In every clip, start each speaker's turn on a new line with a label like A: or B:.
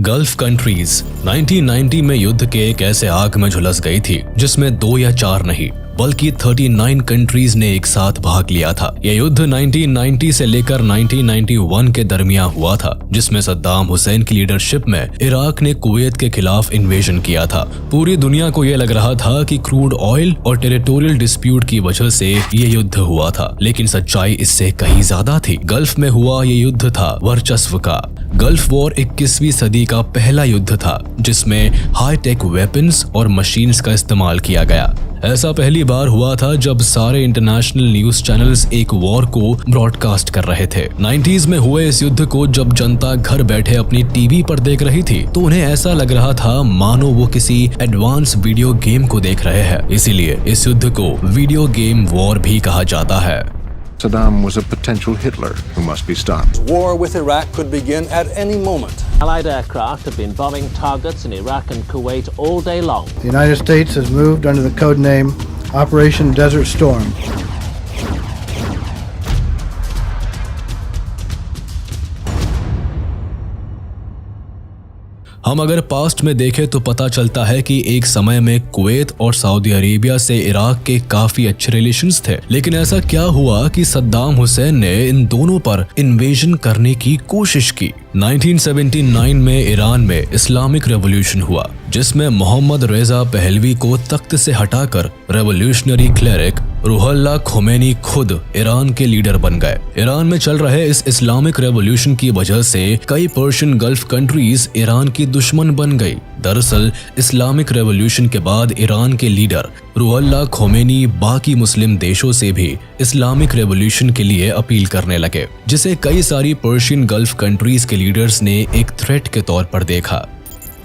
A: Gulf countries 1990 में युद्ध के एक ऐसे आग में झुलस गई थी जिसमें 2 या 4 नहीं बल्कि 39 कंट्रीज ने एक साथ भाग लिया था। यह युद्ध 1990 से लेकर 1991 के दरमियान हुआ था, जिसमें सद्दाम हुसैन की लीडरशिप में इराक ने कुवैत के खिलाफ इन्वेजन किया था। पूरी दुनिया को यह लग रहा था कि क्रूड ऑयल और टेरिटोरियल डिस्प्यूट की वजह से ये युद्ध हुआ था, लेकिन सच्चाई इससे कहीं ज्यादा थी। गल्फ में हुआ ये युद्ध था वर्चस्व का। गल्फ वॉर 21वीं सदी का पहला युद्ध था जिसमें हाईटेक वेपन्स और मशीन्स का इस्तेमाल किया गया। ऐसा पहली बार हुआ था जब सारे इंटरनेशनल न्यूज चैनल्स एक वॉर को ब्रॉडकास्ट कर रहे थे। 90s में हुए इस युद्ध को जब जनता घर बैठे अपनी टीवी पर देख रही थी तो उन्हें ऐसा लग रहा था मानो वो किसी एडवांस वीडियो गेम को देख रहे हैं। इसीलिए इस युद्ध को वीडियो गेम वॉर भी कहा जाता है।
B: Saddam was a potential Hitler who must be stopped.
C: War with Iraq could begin at any moment.
D: Allied aircraft have been bombing targets in Iraq and Kuwait all day long.
E: The United States has moved under the code name Operation Desert Storm.
A: हम अगर past में देखें तो पता चलता है कि एक समय में कुवैत और सऊदी अरेबिया से इराक के काफी अच्छे रिलेशंस थे, लेकिन ऐसा क्या हुआ कि सद्दाम हुसैन ने इन दोनों पर इन्वेजन करने की कोशिश की। 1979 में ईरान में इस्लामिक रेवोल्यूशन हुआ जिसमें मोहम्मद रेजा पहलवी को तख्त से हटाकर रेवोल्यूशनरी क्लेरिक रूहुल्लाह खोमेनी खुद ईरान के लीडर बन गए। ईरान में चल रहे इस इस्लामिक रेवोल्यूशन की वजह से कई पर्शियन गल्फ कंट्रीज ईरान की दुश्मन बन गई। दरअसल इस्लामिक रेवोल्यूशन के बाद ईरान के लीडर रूहुल्लाह खोमेनी बाकी मुस्लिम देशों से भी इस्लामिक रेवोल्यूशन के लिए अपील करने लगे, जिसे कई सारी पर्शियन गल्फ कंट्रीज के लीडर्स ने एक थ्रेट के तौर पर देखा।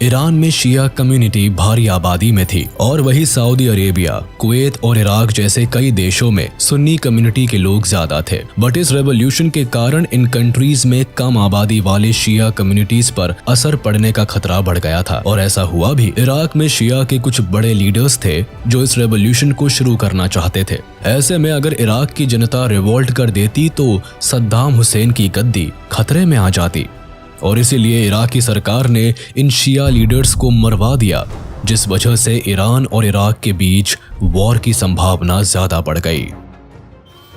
A: ईरान में शिया कम्युनिटी भारी आबादी में थी और वही सऊदी अरेबिया, कुवैत और इराक जैसे कई देशों में सुन्नी कम्युनिटी के लोग ज्यादा थे। बट इस रेवोल्यूशन के कारण इन कंट्रीज में कम आबादी वाले शिया कम्युनिटीज पर असर पड़ने का खतरा बढ़ गया था और ऐसा हुआ भी। इराक में शिया के कुछ बड़े लीडर्स थे जो इस रेवोल्यूशन को शुरू करना चाहते थे। ऐसे में अगर इराक की जनता रिवोल्ट कर देती तो सद्दाम हुसैन की गद्दी खतरे में आ जाती और इसीलिए इराकी सरकार ने इन शिया लीडर्स को मरवा दिया, जिस वजह से ईरान और इराक के बीच वॉर की संभावना ज्यादा बढ़ गई।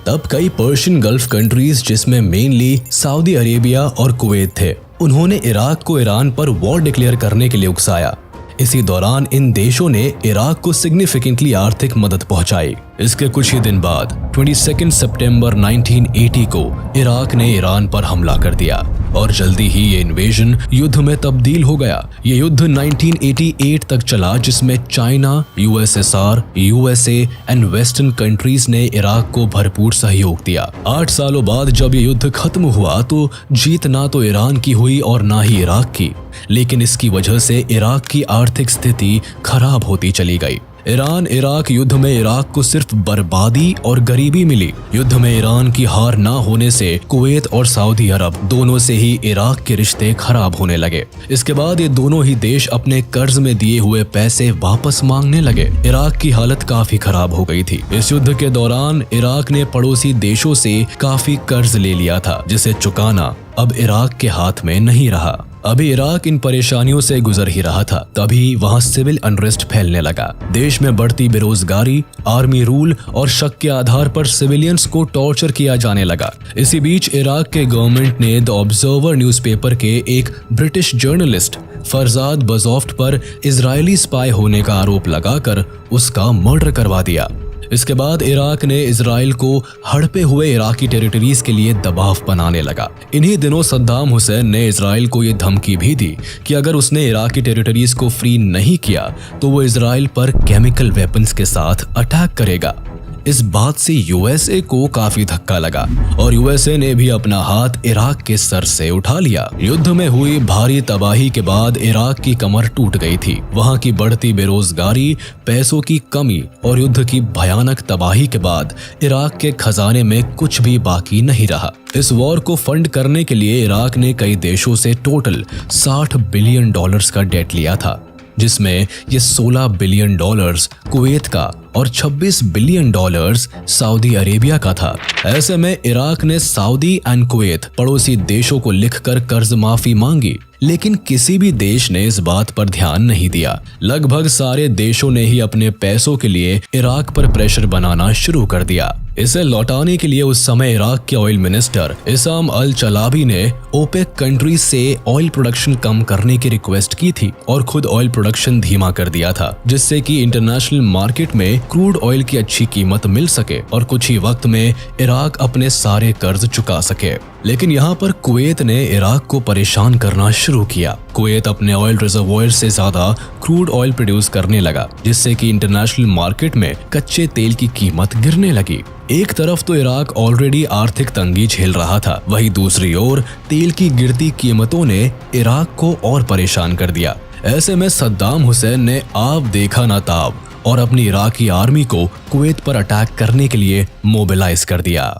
A: तब कई पर्शियन गल्फ कंट्रीज जिसमें मेनली सऊदी अरेबिया और कुवैत थे, उन्होंने इराक को ईरान पर वॉर डिक्लेयर करने के लिए उकसाया। इसी दौरान इन देशों ने इराक को सिग्निफिकेंटली आर्थिक मदद पहुंचाई। इसके कुछ ही दिन बाद 22 सितंबर 1980 को इराक ने ईरान पर हमला कर दिया और जल्दी ही ये इन्वेजन युद्ध में तब्दील हो गया। ये युद्ध 1988 तक चला जिसमें China, USSR, USA and western countries ने इराक को भरपूर सहयोग दिया। 8 सालों बाद जब ये युद्ध खत्म हुआ तो जीत ना तो ईरान की हुई और ना ही इराक की, लेकिन इसकी वजह से इराक की आर्थिक स्थिति खराब होती चली गई। ईरान इराक युद्ध में इराक को सिर्फ बर्बादी और गरीबी मिली। युद्ध में ईरान की हार ना होने से कुवैत और सऊदी अरब दोनों से ही इराक के रिश्ते खराब होने लगे। इसके बाद ये दोनों ही देश अपने कर्ज में दिए हुए पैसे वापस मांगने लगे। इराक की हालत काफी खराब हो गई थी। इस युद्ध के दौरान इराक ने पड़ोसी देशों से काफी कर्ज ले लिया था, जिसे चुकाना अब इराक के हाथ में नहीं रहा। अभी इराक इन परेशानियों से गुजर ही रहा था, तभी वहां सिविल अनरेस्ट फैलने लगा। देश में बढ़ती बेरोजगारी, आर्मी रूल और शक के आधार पर सिविलियंस को टॉर्चर किया जाने लगा। इसी बीच इराक के गवर्नमेंट ने द ऑब्जर्वर न्यूज़पेपर के एक ब्रिटिश जर्नलिस्ट फरजाद बजोफ्ट पर इजरायली स्पाई होने का आरोप लगाकर उसका मर्डर करवा दिया। इसके बाद इराक ने इजराइल को हड़पे हुए इराकी टेरिटरीज के लिए दबाव बनाने लगा। इन्हीं दिनों सद्दाम हुसैन ने इजराइल को ये धमकी भी दी कि अगर उसने इराकी टेरिटरीज को फ्री नहीं किया तो वो इजराइल पर केमिकल वेपन्स के साथ अटैक करेगा। इस बात से यूएसए को काफी धक्का लगा और यूएसए ने भी अपना हाथ इराक के सर से उठा लिया। युद्ध में हुई भारी तबाही के बाद इराक की कमर टूट गई थी। वहां की बढ़ती बेरोजगारी, पैसों की कमी और युद्ध की भयानक तबाही के बाद इराक के खजाने में कुछ भी बाकी नहीं रहा। इस वॉर को फंड करने के लिए इराक ने कई देशों से टोटल $60 बिलियन का डेट लिया था, जिसमें ये $16 बिलियन कुवैत का और $26 बिलियन सऊदी अरेबिया का था। ऐसे में इराक ने सऊदी एंड कुवैत पड़ोसी देशों को लिखकर कर्ज माफी मांगी। लेकिन किसी भी देश ने इस बात पर ध्यान नहीं दिया। लगभग सारे देशों ने ही अपने पैसों के लिए इराक पर प्रेशर बनाना शुरू कर दिया। इसे लौटाने के लिए उस समय इराक के ऑयल मिनिस्टर इसाम अल चलाबी ने ओपेक कंट्री से ऑयल प्रोडक्शन कम करने की रिक्वेस्ट की थी और खुद ऑयल प्रोडक्शन धीमा कर दिया था, जिससे कि इंटरनेशनल मार्केट में क्रूड ऑयल की अच्छी कीमत मिल सके और कुछ ही वक्त में इराक अपने सारे कर्ज चुका सके। लेकिन यहाँ पर कुवैत ने इराक को परेशान करना शुरू किया। कुवैत अपने ऑयल रिजर्वॉयर से ज्यादा क्रूड ऑयल प्रोड्यूस करने लगा, जिससे कि इंटरनेशनल मार्केट में कच्चे तेल की कीमत गिरने लगी। एक तरफ तो इराक ऑलरेडी आर्थिक तंगी झेल रहा था, वहीं दूसरी ओर तेल की गिरती कीमतों ने इराक को और परेशान कर दिया। ऐसे में सद्दाम हुसैन ने आप देखा ना ताब और अपनी इराकी आर्मी को कुवैत पर अटैक करने के लिए मोबिलाइज कर दिया।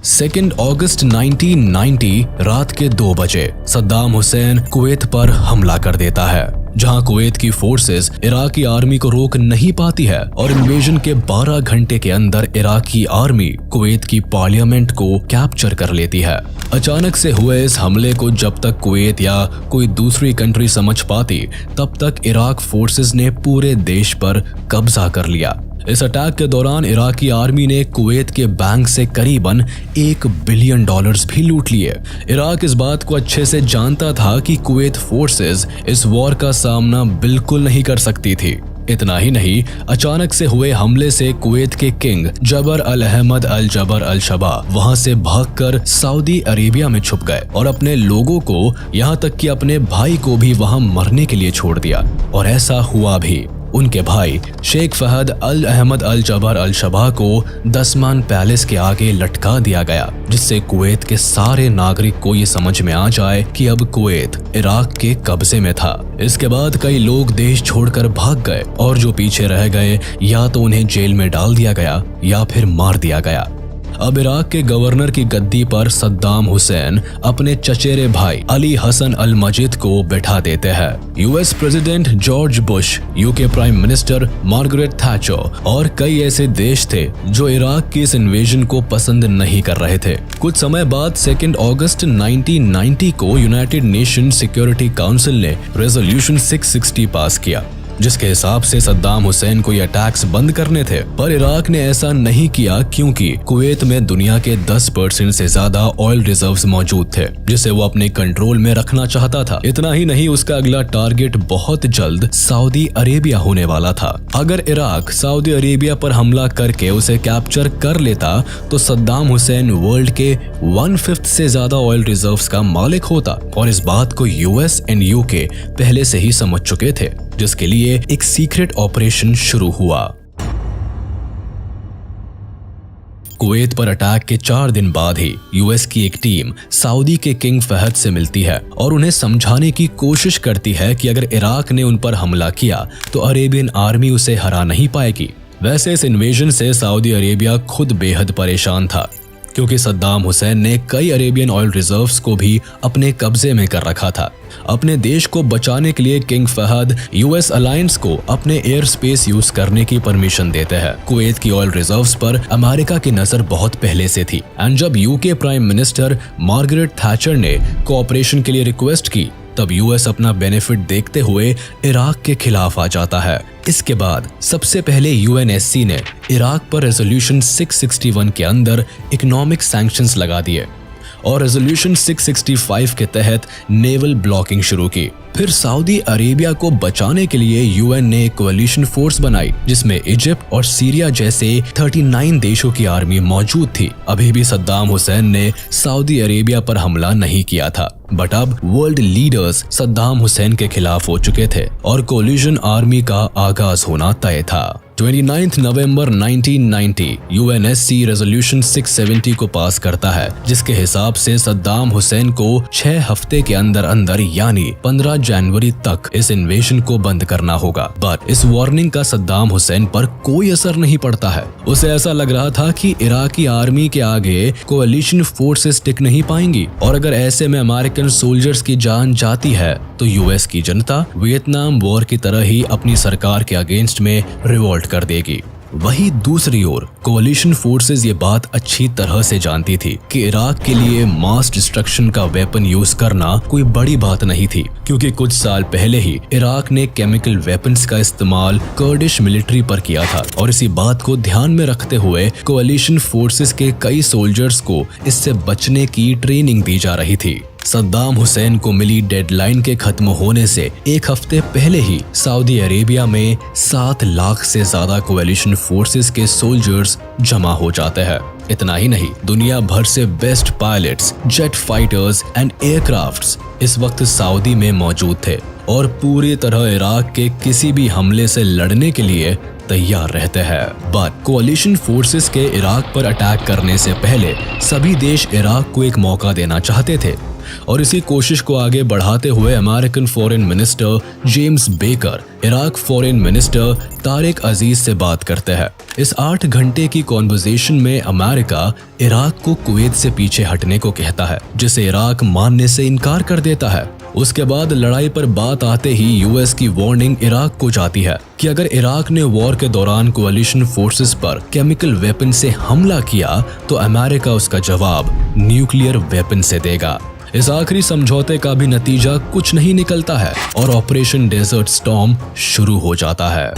A: 2 अगस्त 1990 रात के 2 बजे सद्दाम हुसैन कुवैत पर हमला कर देता है, जहां कुवैत की फोर्सेस इराकी आर्मी को रोक नहीं पाती है और इन्वेजन के 12 घंटे के अंदर इराकी आर्मी कुवैत की पार्लियामेंट को कैप्चर कर लेती है। अचानक से हुए इस हमले को जब तक कुवैत या कोई दूसरी कंट्री समझ पाती, तब तक इराक फोर्सेस ने पूरे देश पर कब्जा कर लिया। इस अटैक के दौरान इराकी आर्मी ने कुवैत के बैंक से करीबन $1 बिलियन भी लूट लिए। इराक इस बात को अच्छे से जानता था कि कुवैत फोर्सेस इस वॉर का सामना बिल्कुल नहीं कर सकती थी। इतना ही नहीं, अचानक से हुए हमले से कुवैत के किंग जबर अल अहमद अल जबर अल शबा वहां से भागकर सऊदी अरेबिया में छुप गए और अपने लोगों को, यहाँ तक कि अपने भाई को भी वहां मरने के लिए छोड़ दिया। और ऐसा हुआ भी। उनके भाई शेख फहद अल अहमद अल जबर अल शबा को दसमान पैलेस के आगे लटका दिया गया, जिससे कुवैत के सारे नागरिक को ये समझ में आ जाए कि अब कुवैत इराक के कब्जे में था। इसके बाद कई लोग देश छोड़कर भाग गए और जो पीछे रह गए या तो उन्हें जेल में डाल दिया गया या फिर मार दिया गया। अब इराक के गवर्नर की गद्दी पर सद्दाम हुसैन अपने चचेरे भाई अली हसन अल मजीद को बैठा देते हैं। US president George Bush, UK prime minister Margaret Thatcher और कई ऐसे देश थे जो इराक की इस इन्वेजन को पसंद नहीं कर रहे थे। कुछ समय बाद 2 अगस्त 1990 को यूनाइटेड नेशन सिक्योरिटी काउंसिल ने रेजोल्यूशन 660 पास किया, जिसके हिसाब से सद्दाम हुसैन को ये अटैक्स बंद करने थे। पर इराक ने ऐसा नहीं किया क्योंकि कुवैत में दुनिया के 10% से ज्यादा ऑयल रिजर्व्स मौजूद थे, जिसे वो अपने कंट्रोल में रखना चाहता था। इतना ही नहीं, उसका अगला टारगेट बहुत जल्द सऊदी अरेबिया होने वाला था। अगर इराक सऊदी अरेबिया पर हमला करके उसे कैप्चर कर लेता तो सद्दाम हुसैन वर्ल्ड के 1/5 से ज्यादा ऑयल रिजर्व्स का मालिक होता और इस बात को यूएस एंड यूके पहले से ही समझ चुके थे, जिसके लिए एक सीक्रेट ऑपरेशन शुरू हुआ। कुवैत पर अटैक के 4 दिन बाद ही यूएस की एक टीम सऊदी के किंग फहद से मिलती है और उन्हें समझाने की कोशिश करती है कि अगर इराक ने उन पर हमला किया तो अरेबियन आर्मी उसे हरा नहीं पाएगी। वैसे इस इन्वेजन से सऊदी अरेबिया खुद बेहद परेशान था, क्योंकि सद्दाम हुसैन ने कई अरेबियन ऑयल रिजर्व्स को भी अपने कब्जे में कर रखा था। अपने देश को बचाने के लिए किंग फहद यूएस अलायंस को अपने एयर स्पेस यूज करने की परमिशन देते हैं। कुवैत की ऑयल रिजर्व्स पर अमेरिका की नजर बहुत पहले से थी एंड जब UK prime minister Margaret Thatcher ने कोऑपरेशन के लिए रिक्वेस्ट की, तब यूएस अपना बेनिफिट देखते हुए इराक के खिलाफ आ जाता है। इसके बाद सबसे पहले यूएनएससी ने इराक पर रेजोल्यूशन 661 के अंदर इकोनॉमिक सैंक्शंस लगा दिए और रेजोल्यूशन 665 के तहत नेवल ब्लॉकिंग शुरू की। फिर सऊदी अरेबिया को बचाने के लिए यूएन ने एक कोएलिशन फोर्स बनाई, जिसमें इजिप्ट और सीरिया जैसे 39 देशों की आर्मी मौजूद थी। अभी भी सद्दाम हुसैन ने सऊदी अरेबिया पर हमला नहीं किया था, बट अब वर्ल्ड लीडर्स सद्दाम हुसैन के खिलाफ हो चुके थे और कोलिशन आर्मी का आगाज होना तय था। 29 नवंबर 1990 यूएनएससी रेजोल्यूशन 670 को पास करता है, जिसके हिसाब से सद्दाम हुसैन को 6 हफ्ते के अंदर अंदर यानी 15 जनवरी तक इस इन्वेजन को बंद करना होगा। बट इस वार्निंग का सद्दाम हुसैन पर कोई असर नहीं पड़ता है। उसे ऐसा लग रहा था कि इराकी आर्मी के आगे कोएलिशन फोर्सेस टिक नहीं पाएंगी और अगर ऐसे में अमेरिकन सोल्जर्स की जान जाती है तो यूएस की जनता वियतनाम वॉर की तरह ही अपनी सरकार के अगेंस्ट में रिवोल्ट कर देगी। वहीं दूसरी ओर कोalition फोर्सेस ये बात अच्छी तरह से जानती थी कि इराक के लिए मास डिस्ट्रक्शन का वेपन यूज करना कोई बड़ी बात नहीं थी, क्योंकि कुछ साल पहले ही इराक ने केमिकल वेपन्स का इस्तेमाल कर्डिश मिलिट्री पर किया था और इसी बात को ध्यान में रखते हुए कोalition फोर्सेस के कई सोल्जर्स को इससे बचने की ट्रेनिंग दी जा रही थी। सद्दाम हुसैन को मिली डेडलाइन के खत्म होने से एक हफ्ते पहले ही सऊदी अरेबिया में 7 लाख से ज्यादा कोalition फोर्सेस के सोल्जर्स जमा हो जाते हैं। इतना ही नहीं, दुनिया भर से best pilots, jet fighters and aircrafts इस वक्त सऊदी में मौजूद थे और पूरी तरह इराक के किसी भी हमले से लड़ने के लिए तैयार रहते हैं। बट कोalition फोर्सेस के इराक पर अटैक करने से पहले सभी देश इराक को एक मौका देना चाहते थे और इसी कोशिश को आगे बढ़ाते हुए American foreign minister James Baker Iraq foreign minister Tariq Aziz से बात करते हैं। इस 8 घंटे की कॉन्वर्सेशन में अमेरिका इराक को कुवैत से पीछे हटने को कहता है, जिसे इराक मानने से इनकार कर देता है। उसके बाद लड़ाई पर बात आते ही यूएस की वार्निंग इराक को जाती है कि अगर इराक ने वॉर के दौरान कोalition फोर्सेस पर केमिकल वेपन से हमला किया तो अमेरिका उसका जवाब न्यूक्लियर वेपन से देगा। इस आखिरी समझौते का भी नतीजा कुछ नहीं निकलता है और ऑपरेशन डेजर्ट स्टॉर्म शुरू हो जाता है।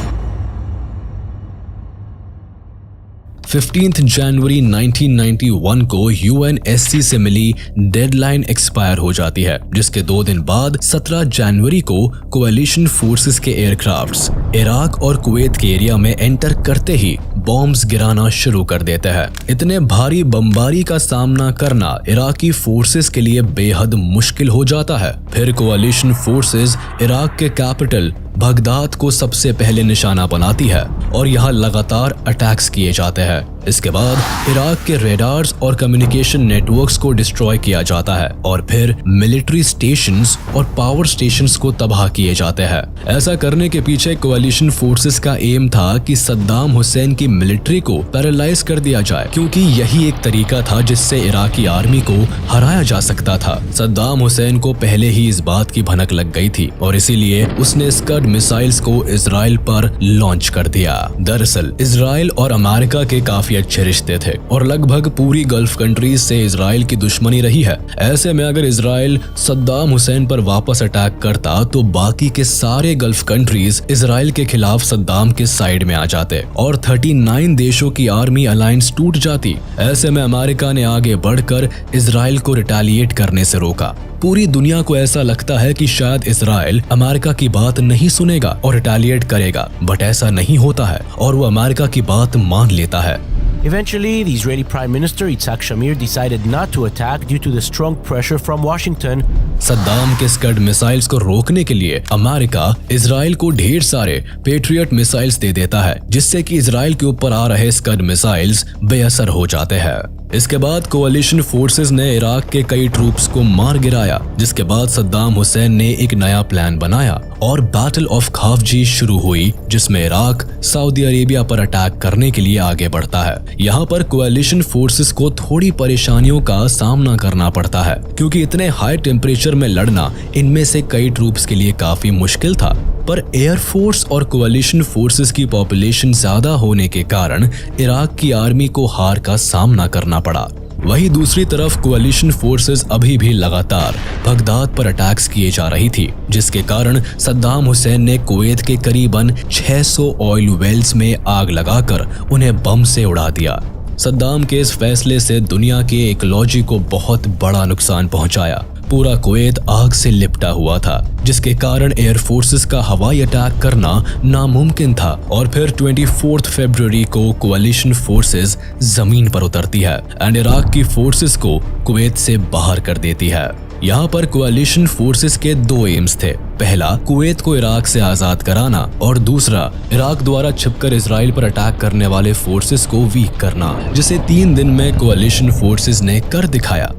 A: 15 जनवरी 1991 को यूएनएससी से मिली डेडलाइन एक्सपायर हो जाती है, जिसके 2 दिन बाद 17 जनवरी को कोalition फोर्सेस के एयरक्राफ्ट्स इराक और कुवैत के एरिया में एंटर करते ही बॉम्ब्स गिराना शुरू कर देते हैं। इतने भारी बमबारी का सामना करना इराकी फोर्सेस के लिए बेहद मुश्किल हो जाता है। फिर कोalition फोर्सेस इराक के कैपिटल बगदाद को सबसे पहले निशाना बनाती है और यहाँ लगातार अटैक्स किए जाते हैं। इसके बाद इराक के रेडार्स और कम्युनिकेशन नेटवर्क्स को डिस्ट्रॉय किया जाता है और फिर मिलिट्री स्टेशंस और पावर स्टेशंस को तबाह किए जाते हैं। ऐसा करने के पीछे कोalition फोर्सेस का एम था कि सद्दाम हुसैन की मिलिट्री को पैरालाइज कर दिया जाए, क्योंकि यही एक तरीका था जिससे इराकी आर्मी को हराया जा सकता था। सद्दाम हुसैन को पहले ही इस बात की भनक लग गई थी और इसीलिए उसने स्कड मिसाइल्स को इजराइल पर लॉन्च कर दिया। दरअसल इजराइल और अमेरिका के काफी अच्छे रिश्ते थे और लगभग पूरी गल्फ कंट्रीज से इजराइल की दुश्मनी रही है। ऐसे में अगर इजराइल सद्दाम हुसैन पर वापस अटैक करता तो बाकी के सारे गल्फ कंट्रीज इजराइल के खिलाफ सद्दाम के साइड में आ जाते और 39 देशों की आर्मी अलायंस टूट जाती। ऐसे में अमेरिका ने आगे बढ़कर इजराइल को रिटेलिएट करने से रोका। पूरी दुनिया को ऐसा लगता है कि शायद इजराइल अमेरिका की बात नहीं सुनेगा और रिटेलिएट करेगा, बट ऐसा नहीं होता है और वो अमेरिका की बात मान लेता है।
F: Eventually, the Israeli Prime Minister Yitzhak Shamir decided not to attack due to the strong pressure from Washington.
A: Saddam के स्कड मिसाइल्स को रोकने के लिए अमेरिका इजराइल को ढेर सारे पेट्रियट मिसाइल्स दे देता है, जिससे कि इजराइल के ऊपर आ रहे स्कड मिसाइल्स बेअसर हो जाते हैं। इसके बाद कोalition फोर्सेस ने इराक के कई ट्रूप्स को मार गिराया, जिसके बाद सद्दाम हुसैन ने एक नया प्लान बनाया और बैटल ऑफ खाफजी शुरू हुई, जिसमें इराक सऊदी अरेबिया पर अटैक करने के लिए आगे बढ़ता है। यहाँ पर कोalition फोर्सेस को थोड़ी परेशानियों का सामना करना पड़ता है, क्योंकि इतने हाई टेम्परेचर में लड़ना इनमें से कई ट्रूप्स के लिए काफी मुश्किल था। पर एयरफोर्स और कोalition फोर्सेस की पॉपुलेशन ज्यादा होने के कारण इराक की आर्मी को हार का सामना करना पड़ा। वहीं दूसरी तरफ कोalition फोर्सेस अभी भी लगातार बगदाद पर अटैक्स किए जा रही थी, जिसके कारण सद्दाम हुसैन ने कुवैत के करीबन 600 ऑयल वेल्स में आग लगाकर उन्हें बम से उड़ा दिया। सद्दाम के इस फैसले से दुनिया के इकोलॉजी को बहुत बड़ा नुकसान पहुंचाया। पूरा कुवैत आग से लिपटा हुआ था, जिसके कारण एयर फोर्सेस का हवाई अटैक करना नामुमकिन था। और फिर 24 फरवरी को कोalition फोर्सेस जमीन पर उतरती है एंड इराक की फोर्सेस को कुवैत से बाहर कर देती है। यहाँ पर कोalition फोर्सेस के 2 एम्स थे। पहला, कुवैत को इराक से आजाद कराना और दूसरा, इराक द्वारा छिपकर इजराइल पर अटैक करने वाले फोर्सेस को वीक करना, जिसे 3 दिन में कोalition फोर्सेस ने कर दिखाया।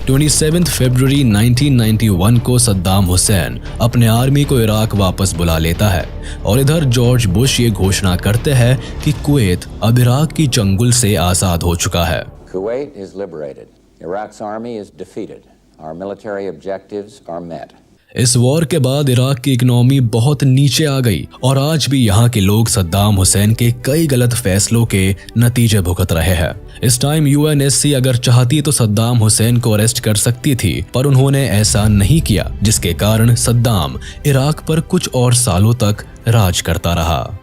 A: 27 फरवरी 1991 को सद्दाम हुसैन अपने आर्मी को इराक वापस बुला लेता है और इधर जॉर्ज बुश ये घोषणा करते हैं कि कुवैत अब इराक की चंगुल से आजाद हो चुका है।
G: Kuwait is liberated. Iraq's army is defeated. Our military objectives are met.
A: इस वॉर के बाद इराक की इकोनॉमी बहुत नीचे आ गई और आज भी यहाँ के लोग सद्दाम हुसैन के कई गलत फैसलों के नतीजे भुगत रहे हैं। इस टाइम यूएनएससी अगर चाहती तो सद्दाम हुसैन को अरेस्ट कर सकती थी, पर उन्होंने ऐसा नहीं किया, जिसके कारण सद्दाम इराक पर कुछ और सालों तक राज करता रहा।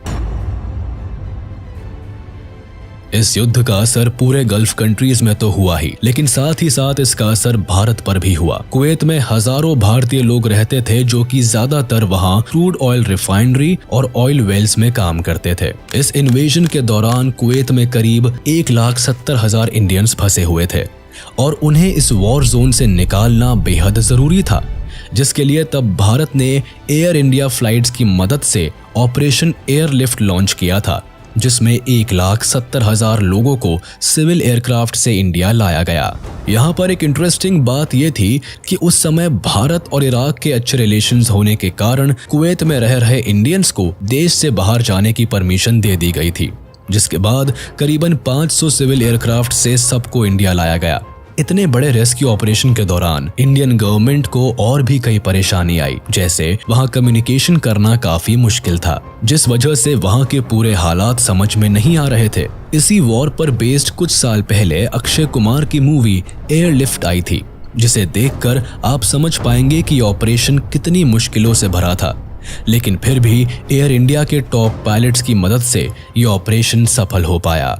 A: इस युद्ध का असर पूरे गल्फ कंट्रीज में तो हुआ ही, लेकिन साथ ही साथ इसका असर भारत पर भी हुआ। कुवैत में हजारों भारतीय लोग रहते थे जो कि ज्यादातर वहां क्रूड ऑयल रिफाइनरी और ऑयल वेल्स में काम करते थे। इस इन्वेजन के दौरान कुवैत में करीब 1,70,000 इंडियंस फंसे हुए थे और उन्हें इस वॉर जोन से निकालना बेहद जरूरी था, जिसके लिए तब भारत ने एयर इंडिया फ्लाइट्स की मदद से ऑपरेशन एयरलिफ्ट लॉन्च किया था, जिसमें 1,70,000 लोगों को सिविल एयरक्राफ्ट से इंडिया लाया गया। यहाँ पर एक इंटरेस्टिंग बात यह थी कि उस समय भारत और इराक के अच्छे रिलेशंस होने के कारण कुवैत में रह रहे इंडियंस को देश से बाहर जाने की परमिशन दे दी गई थी, जिसके बाद करीबन 500 सिविल एयरक्राफ्ट से सबको इंडिया लाया गया। इतने बड़े रेस्क्यू ऑपरेशन के दौरान इंडियन गवर्नमेंट को और भी कई परेशानी आई, जैसे वहां कम्युनिकेशन करना काफी मुश्किल था, जिस वजह से वहां के पूरे हालात समझ में नहीं आ रहे थे। इसी वॉर पर बेस्ड कुछ साल पहले अक्षय कुमार की मूवी एयरलिफ्ट आई थी, जिसे देखकर आप समझ पाएंगे कि ऑपरेशन कितनी मुश्किलों से भरा था, लेकिन फिर भी एयर इंडिया के टॉप पायलट्स की मदद से ये ऑपरेशन सफल हो पाया।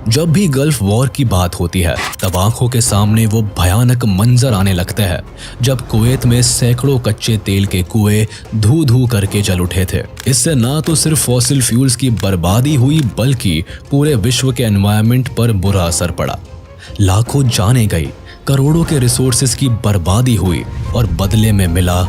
A: जब भी गल्फ वॉर की बात होती है तब आंखों के सामने वो भयानक मंजर आने लगते हैं जब कुवैत में सैकड़ों कच्चे तेल के कुएं धू धू करके जल उठे थे। इससे ना तो सिर्फ फॉसिल फ्यूल्स की बर्बादी हुई, बल्कि पूरे विश्व के एनवायरनमेंट पर बुरा असर पड़ा। लाखों जानें गई, करोड़ों के रिसोर्सेज की बर्बादी हुई और बदले में मिला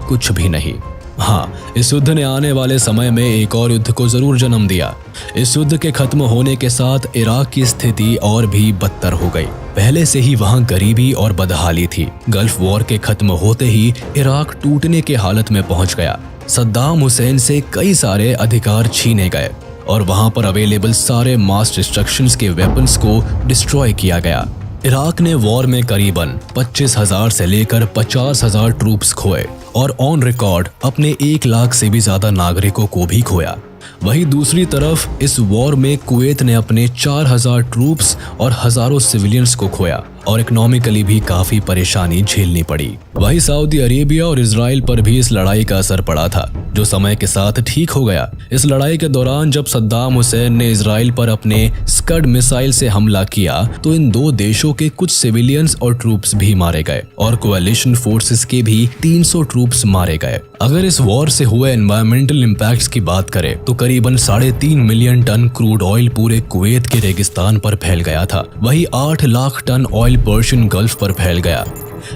A: कुछ भी नहीं। हाँ, इस युद्ध ने आने वाले समय में एक और युद्ध को जरूर जन्म दिया। इस युद्ध के खत्म होने के साथ इराक की स्थिति और भी बदतर हो गई। पहले से ही वहां गरीबी और बदहाली थी। गल्फ वॉर के खत्म होते ही इराक टूटने के हालत में पहुंच गया। सद्दाम हुसैन से कई सारे अधिकार छीने गए और वहां पर अवेलेबल सारे मास डिस्ट्रक्शंस के वेपन्स को डिस्ट्रॉय किया गया। इराक ने वॉर में करीबन 25,000 से लेकर 50,000 ट्रूप्स खोए और ऑन रिकॉर्ड अपने 1 लाख से भी ज्यादा नागरिकों को भी खोया। वहीं दूसरी तरफ इस वॉर में कुवैत ने अपने 4,000 ट्रूप्स और हजारों सिविलियंस को खोया और इकोनॉमिकली भी काफी परेशानी झेलनी पड़ी। वहीं सऊदी अरेबिया और इजराइल पर भी इस लड़ाई का असर पड़ा था, जो समय के साथ ठीक हो गया। इस लड़ाई के दौरान जब सद्दाम हुसैन ने इजराइल पर अपने स्कड मिसाइल से हमला किया तो इन दो देशों के कुछ सिविलियंस और ट्रूप्स भी मारे गए और कोएलिशन फोर्सेस के भी 300 ट्रूप्स मारे गए। अगर इस वॉर से हुए एनवायरमेंटल इम्पैक्ट्स की बात करें तो करीबन 3.5 मिलियन टन क्रूड ऑयल पूरे कुवैत के रेगिस्तान पर फैल गया था। वहीं 8 lakh ton oil Persian Gulf पर फैल गया।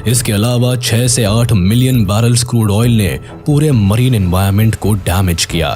A: इसके अलावा 6 से 8 मिलियन बैरल्स क्रूड ऑयल ने पूरे मरीन एनवायरनमेंट को डैमेज किया।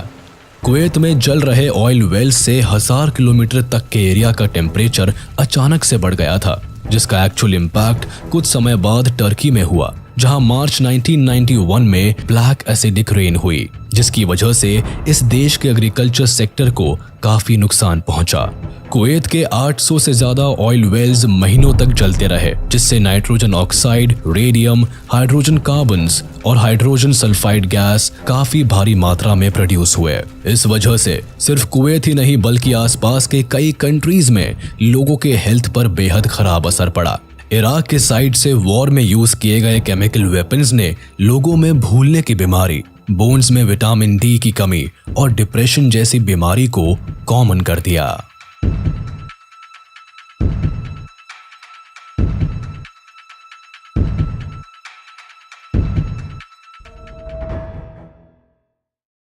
A: कुवैत में जल रहे ऑयल वेल्स से 1000 किलोमीटर तक के एरिया का टेम्परेचर अचानक से बढ़ गया था, जिसका एक्चुअल इम्पैक्ट कुछ समय बाद टर्की में हुआ, जहां मार्च 1991 में ब्लैक एसिडिक रेन हुई, जिसकी वजह से इस देश के एग्रीकल्चर सेक्टर को काफी नुकसान पहुंचा। कुवैत के 800 से ज्यादा ऑयल वेल्स महीनों तक जलते रहे, जिससे nitrogen oxide, radium, hydrogen carbons और हाइड्रोजन सल्फाइड गैस काफी भारी मात्रा में प्रोड्यूस हुए। इस वजह से सिर्फ कुवैत ही नहीं बल्कि आसपास के कई कंट्रीज में लोगों के हेल्थ पर बेहद खराब असर पड़ा। इराक के साइड से वॉर में यूज किए गए केमिकल वेपन्स ने लोगों में भूलने की बीमारी, बोन्स में विटामिन डी की कमी और डिप्रेशन जैसी बीमारी को कॉमन कर दिया।